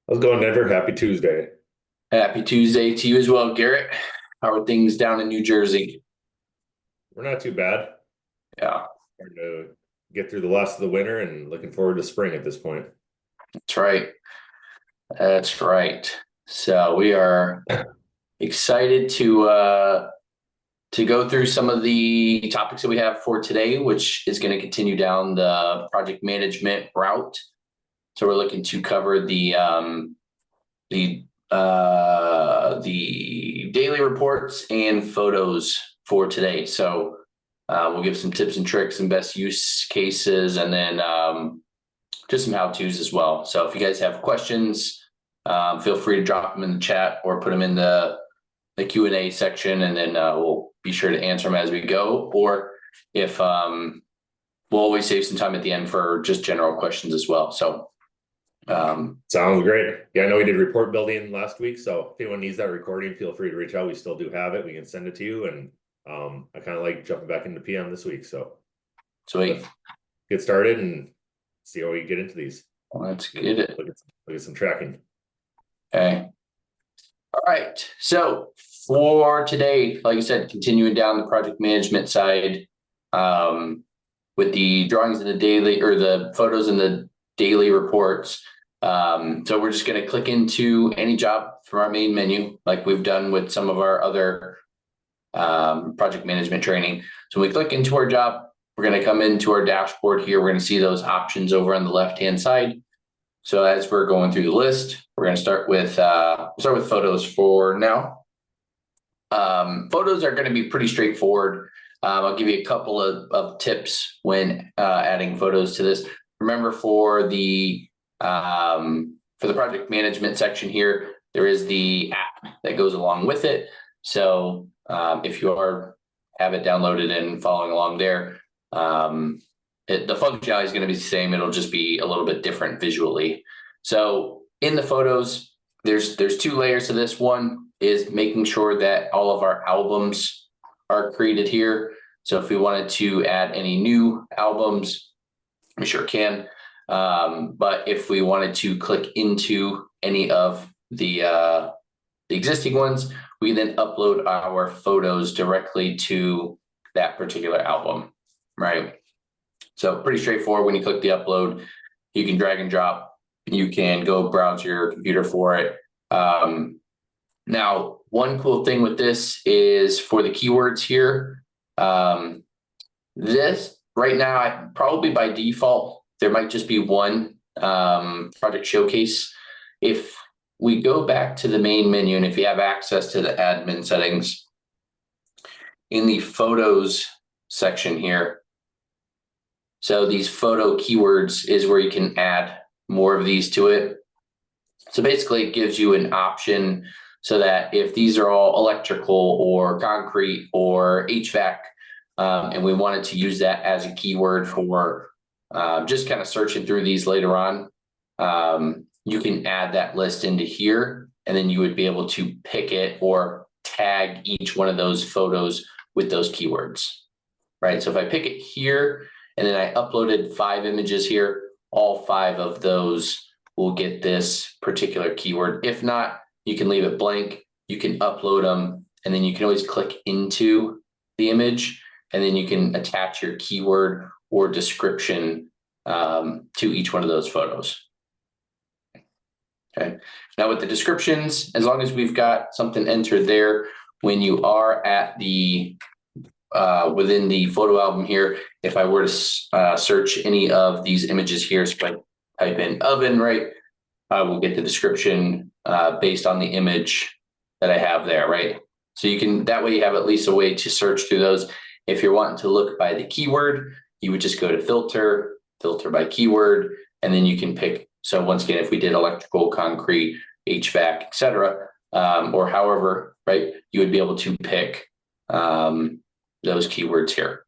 How's it going, Denver? Happy Tuesday. Happy Tuesday to you as well, Garrett. How are things down in New Jersey? We're not too bad. Yeah, Starting to get through the last of the winter and looking forward to spring at this point. that's right. That's right. So we are excited to go through some of the topics that we have for today, which is going to continue down the project management route. So we're looking to cover the daily reports and photos for today. So we'll give some tips and tricks and best use cases, and then just some how-tos as well. So if you guys have questions, feel free to drop them in the chat or put them in the Q&A section, and then we'll be sure to answer them as we go. Or if we'll always save some time at the end for just general questions as well. So Sounds great. Yeah, I know we did report building last week, so if anyone needs that recording, feel free to reach out. We still do have it. We can send it to you. And I kind of like jumping back into PM this week. So sweet. let's get started and see how we get into these. Let's get it. Look at some tracking. Okay. All right. So for today, like I said, continuing down the project management side, with the drawings in the daily or the photos in the daily reports. So we're just going to click into any job from our main menu, like we've done with some of our other project management training. So when we click into our job, we're going to come into our dashboard here. We're going to see those options over on the left-hand side. So as we're going through the list, we're going to start with photos for now. Photos are going to be pretty straightforward. I'll give you a couple of tips when adding photos to this. Remember, for the project management section here, there is the app that goes along with it. So if you have it downloaded and following along there, the functionality is going to be the same. It'll just be a little bit different visually. So in the photos, there's two layers to this. One is making sure that all of our albums are created here. So if we wanted to add any new albums, we sure can. But if we wanted to click into any of the existing ones, we then upload our photos directly to that particular album, right? So pretty straightforward. When you click the upload, you can drag and drop. You can go browse your computer for it. Now, one cool thing with this is for the keywords here. This right now, probably by default, there might just be one project showcase. If we go back to the main menu, and if you have access to the admin settings, in the photos section here, so these photo keywords is where you can add more of these to it. So basically it gives you an option so that if these are all electrical or concrete or HVAC, and we wanted to use that as a keyword for just kind of searching through these later on, you can add that list into here, and then you would be able to pick it or tag each one of those photos with those keywords, right? So if I pick it here, and then I uploaded 5 images here, all 5 of those will get this particular keyword. If not, you can leave it blank. You can upload them, and then you can always click into the image, and then you can attach your keyword or description to each one of those photos. Okay. Now with the descriptions, as long as we've got something entered there, when you are at the within the photo album here, if I were to search any of these images here, so if I type in oven, right, I will get the description based on the image that I have there, right? So you can, that way you have at least a way to search through those. If you're wanting to look by the keyword, you would just go to filter by keyword, and then you can pick. So once again, if we did electrical, concrete, HVAC, etc., or however, right, you would be able to pick those keywords here.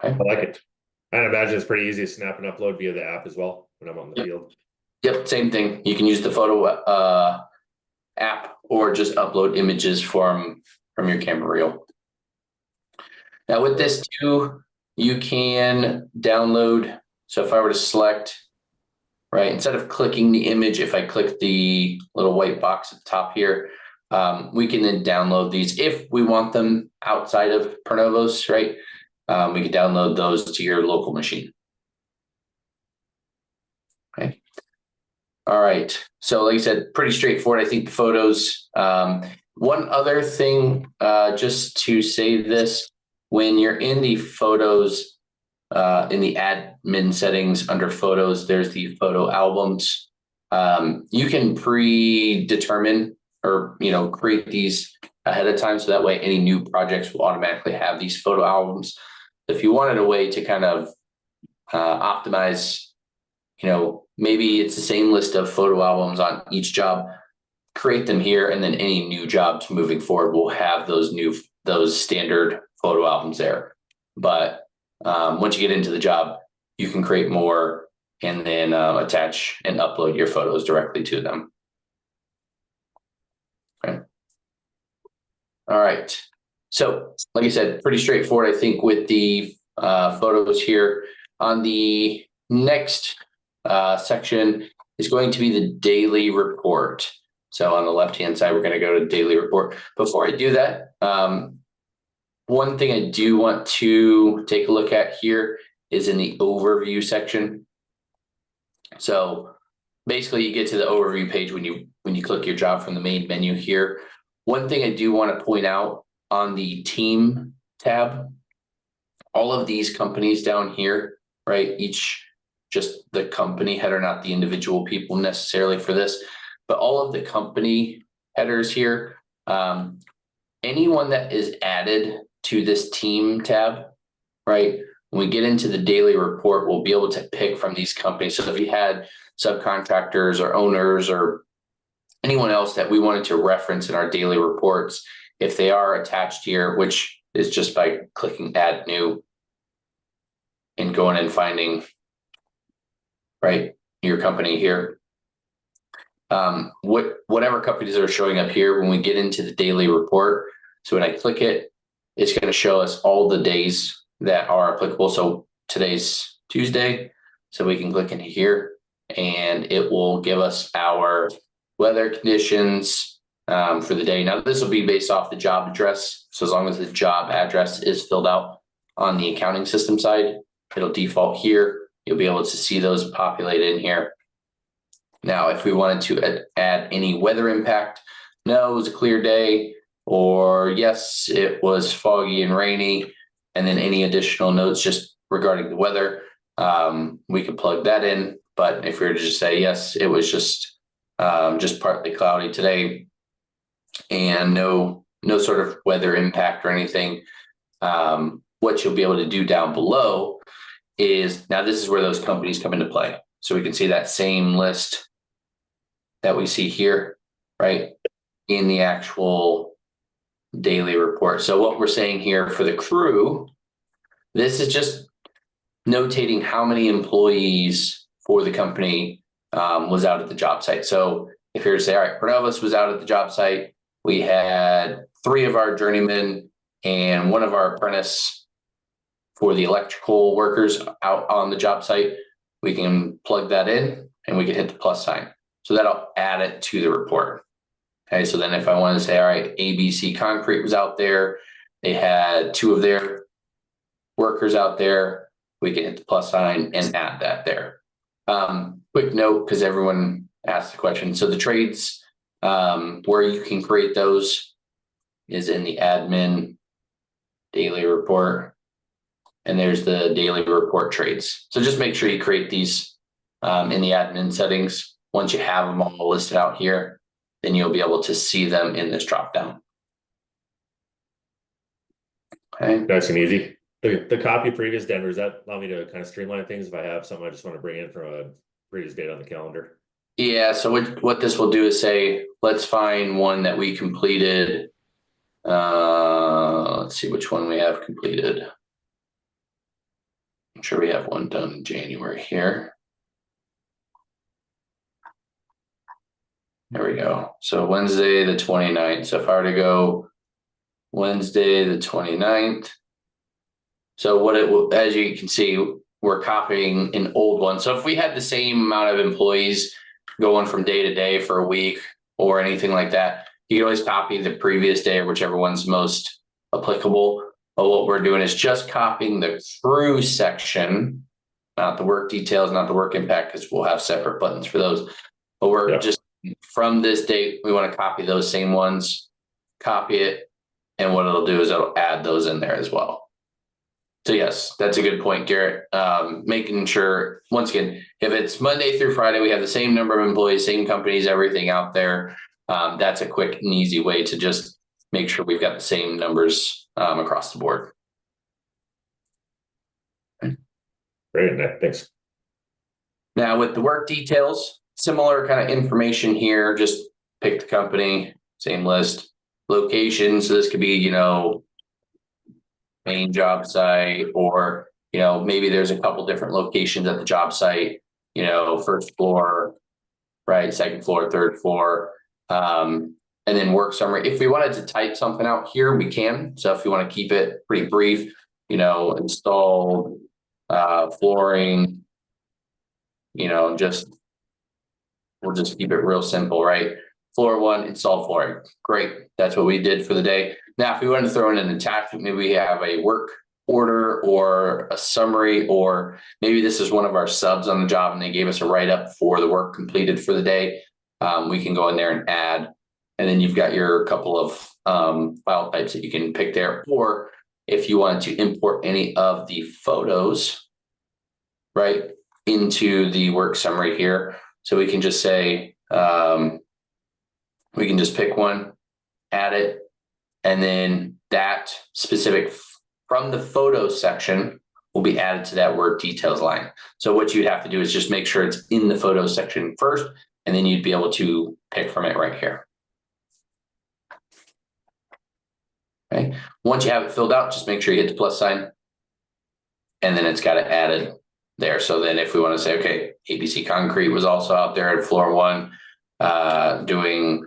Okay. I like it. I imagine it's pretty easy to snap and upload via the app as well when I'm out in the field. Yep, same thing. You can use the photo app or just upload images from your camera reel. Now with this too, you can download. So if I were to select right? Instead of clicking the image, if I click the little white box at the top here, we can then download these if we want them outside of ProNovos, right? We can download those to your local machine. Okay. All right. So like I said, pretty straightforward. I think the photos. One other thing, just to say this, when you're in the photos, in the admin settings under photos, there's the photo albums. You can predetermine or create these ahead of time, so that way any new projects will automatically have these photo albums. If you wanted a way to kind of optimize, maybe it's the same list of photo albums on each job, create them here, and then any new jobs moving forward will have those standard photo albums there. But once you get into the job, you can create more and then attach and upload your photos directly to them. Okay. All right. So like I said, pretty straightforward, I think, with the photos here. On the next section is going to be the daily report. So on the left-hand side, we're going to go to daily report. Before I do that, one thing I do want to take a look at here is in the overview section. So basically you get to the overview page when you click your job from the main menu here. One thing I do want to point out on the team tab, all of these companies down here, right? Each just the company header, not the individual people necessarily for this, but all of the company headers here, anyone that is added to this team tab, right? When we get into the daily report, we'll be able to pick from these companies. So if you had subcontractors or owners or anyone else that we wanted to reference in our daily reports, if they are attached here, which is just by clicking add new and going and finding, right, your company here. Whatever companies are showing up here when we get into the daily report. So when I click it, it's going to show us all the days that are applicable. So today's Tuesday, so we can click into here and it will give us our weather conditions for the day. Now this will be based off the job address. So as long as the job address is filled out on the accounting system side, it'll default here. You'll be able to see those populated in here. Now, if we wanted to add any weather impact, no, it was a clear day, or yes, it was foggy and rainy, and then any additional notes just regarding the weather, we could plug that in. But if we were to just say, yes, it was just partly cloudy today and no sort of weather impact or anything, what you'll be able to do down below is, now this is where those companies come into play. So we can see that same list that we see here, right, in the actual daily report. So what we're saying here for the crew, this is just notating how many employees for the company was out at the job site. So if you're to say, all right, ProNovos was out at the job site, we had 3 of our journeymen and 1 of our apprentice for the electrical workers out on the job site, we can plug that in and we can hit the plus sign. So that'll add it to the report. Okay, so then if I wanted to say, all right, ABC Concrete was out there, they had 2 of their workers out there, we can hit the plus sign and add that there. Quick note, because everyone asked the question. So the trades, where you can create those is in the admin daily report. And there's the daily report trades. So just make sure you create these in the admin settings. Once you have them all listed out here, then you'll be able to see them in this dropdown. Okay. Nice and easy. The copy previous, Denver, does that allow me to kind of streamline things if I have something I just want to bring in from a previous date on the calendar? Yeah, so what this will do is say, let's find one that we completed. Let's see which one we have completed. I'm sure we have one done in January here. There we go. So Wednesday the 29th. So if I were to go Wednesday the 29th. So what it will, as you can see, we're copying an old one. So if we had the same amount of employees going from day to day for a week or anything like that, you can always copy the previous day or whichever one's most applicable. But what we're doing is just copying the crew section, not the work details, not the work impact, because we'll have separate buttons for those. But we're just from this date, we want to copy those same ones, copy it, and what it'll do is it'll add those in there as well. So yes, that's a good point, Garrett. Making sure, once again, if it's Monday through Friday, we have the same number of employees, same companies, everything out there. That's a quick and easy way to just make sure we've got the same numbers across the board. Great, Nick, thanks. Now with the work details, similar kind of information here, just pick the company, same list, location. So this could be, main job site, or, maybe there's a couple different locations at the job site, first floor, right, second floor, third floor, and then work summary. If we wanted to type something out here, we can. So if you want to keep it pretty brief, installed flooring, we'll just keep it real simple, right? Floor 1, installed flooring. Great. That's what we did for the day. Now, if we wanted to throw in an attachment, maybe we have a work order or a summary, or maybe this is one of our subs on the job and they gave us a write-up for the work completed for the day. We can go in there and add, and then you've got your couple of file types that you can pick there. Or if you wanted to import any of the photos, right, into the work summary here. So we can just say, we can just pick one, add it, and then that specific from the photo section will be added to that work details line. So what you'd have to do is just make sure it's in the photo section first, and then you'd be able to pick from it right here. Okay. Once you have it filled out, just make sure you hit the plus sign, and then it's got it added there. So then if we want to say, okay, ABC Concrete was also out there at floor 1 doing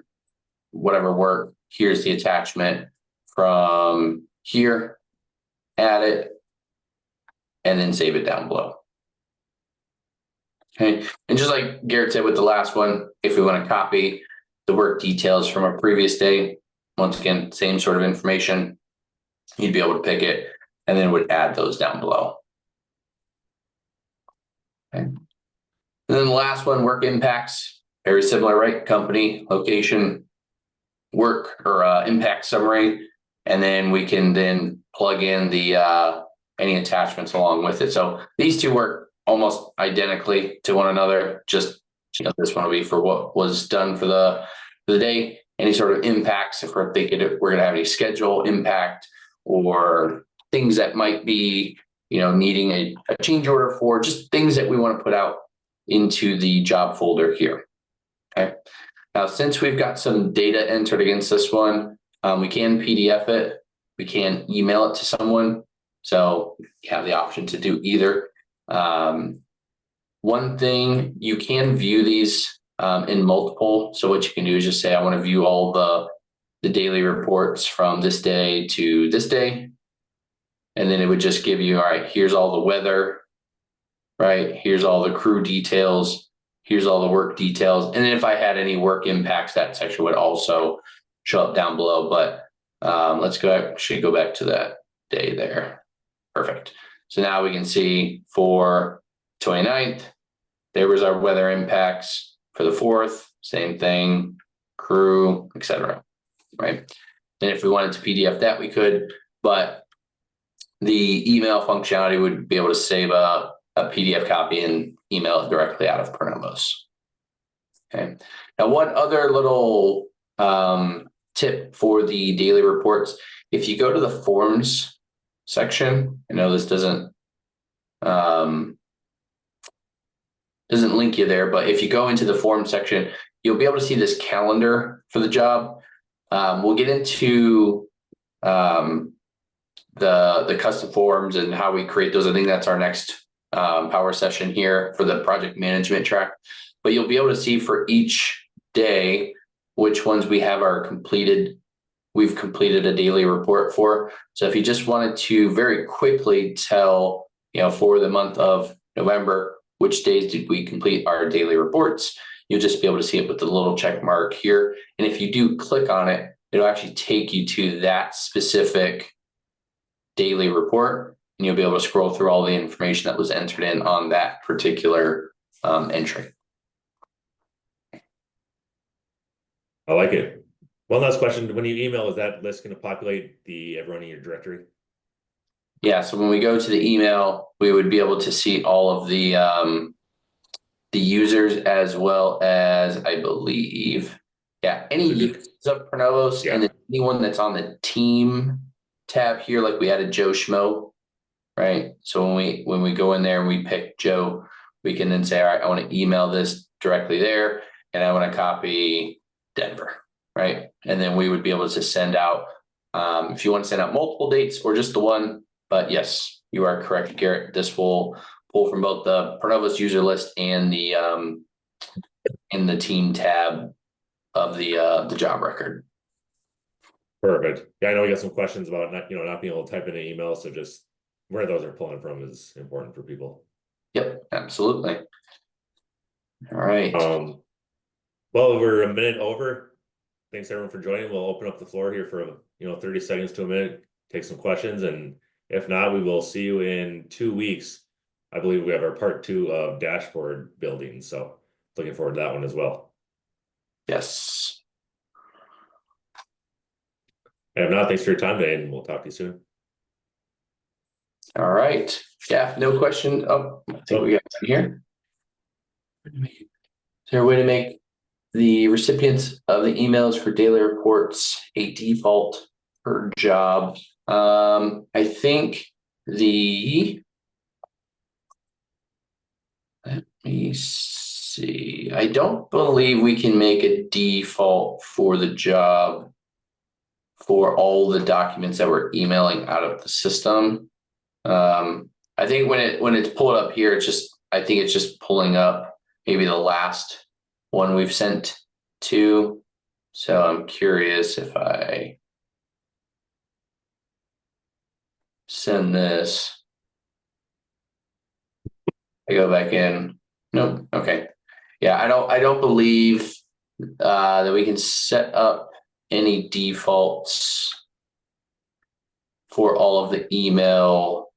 whatever work, here's the attachment from here, add it, and then save it down below. Okay, and just like Garrett said with the last one, if we want to copy the work details from a previous day, once again, same sort of information, you'd be able to pick it and then would add those down below. Okay. And then the last one, work impacts, very similar, right? Company, location, work or impact summary, and then we can then plug in the any attachments along with it. So these two work almost identically to one another. Just this one will be for what was done for the day. Any sort of impacts, if we're thinking we're going to have any schedule impact or things that might be needing a change order for, just things that we want to put out into the job folder here. Okay. Now, since we've got some data entered against this one, we can PDF it, we can email it to someone. So you have the option to do either. One thing, you can view these in multiple. So what you can do is just say, I want to view all the daily reports from this day to this day. And then it would just give you, all right, here's all the weather, right? Here's all the crew details. Here's all the work details. And then if I had any work impacts, that section would also show up down below. But let's actually go back to that day there. Perfect. So now we can see for 29th, there was our weather impacts. For the 4th, same thing, crew, etc. Right. And if we wanted to PDF that, we could, but the email functionality would be able to save a PDF copy and email it directly out of ProNovos. Okay. Now, one other little tip for the daily reports, if you go to the forms section, I know this doesn't link you there, but if you go into the form section, you'll be able to see this calendar for the job. We'll get into the custom forms and how we create those. I think that's our next power session here for the project management track. But you'll be able to see for each day which ones we have we've completed a daily report for. So if you just wanted to very quickly tell for the month of November, which days did we complete our daily reports? You'll just be able to see it with the little check mark here. And if you do click on it, it'll actually take you to that specific daily report, and you'll be able to scroll through all the information that was entered in on that particular entry. I like it. One last question. When you email, is that list going to populate everyone in your directory? Yeah, so when we go to the email, we would be able to see all of the users, as well as, I believe, any users of ProNovos, and then anyone that's on the team tab here, like we added Joe Schmo, right? So when we go in there and we pick Joe, we can then say, all right, I want to email this directly there, and I want to copy Denver, right? And then we would be able to send out, if you want to send out multiple dates or just the one. But yes, you are correct, Garrett. This will pull from both the ProNovos user list and the in the team tab of the job record. Perfect. Yeah, I know we got some questions about not being able to type in an email, so just where those are pulling from is important for people. Yep, absolutely. All right. Well, we're a minute over. Thanks everyone for joining. We'll open up the floor here for 30 seconds to a minute, take some questions, and if not, we will see you in 2 weeks. I believe we have our part 2 of dashboard building, so looking forward to that one as well. Yes. And if not, thanks for your time today, and we'll talk to you soon. All right. Yeah, no question. Oh, I think we got one here. Is there a way to make the recipients of the emails for daily reports a default per job? I think let me see. I don't believe we can make a default for the job for all the documents that we're emailing out of the system. I think when it's pulled up here, I think it's just pulling up maybe the last one we've sent to. So I'm curious if I send this, I go back in. Nope. Okay. Yeah, I don't believe that we can set up any defaults for all of the email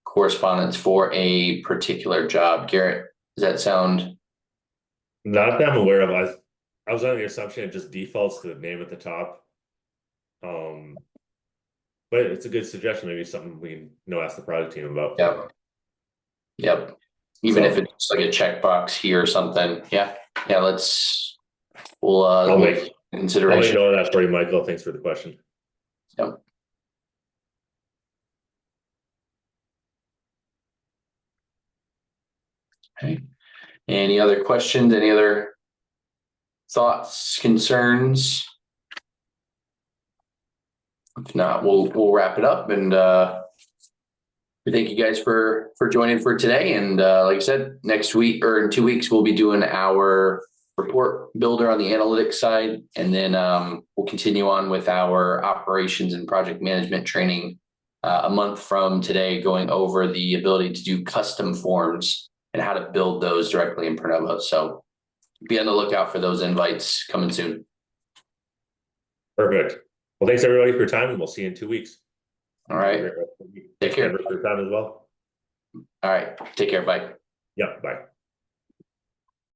correspondence for a particular job. Garrett, does that sound? Not that I'm aware of. I was under the assumption it just defaults to the name at the top. But it's a good suggestion. Maybe something we can ask the product team about. Yep. Even if it's like a checkbox here or something. Yeah. We'll make consideration. I'll make note of that for you, Michael. Thanks for the question. Yep. Okay. Any other questions? Any other thoughts, concerns? If not, we'll wrap it up, and we thank you guys for joining for today. And like I said, next week or in 2 weeks, we'll be doing our report builder on the analytics side, and then we'll continue on with our operations and project management training a month from today, going over the ability to do custom forms and how to build those directly in ProNovos. So be on the lookout for those invites coming soon. Perfect. Well, thanks everybody for your time, and we'll see you in 2 weeks. All right. Take care. For your time as well. All right. Take care. Bye. Yep. Bye.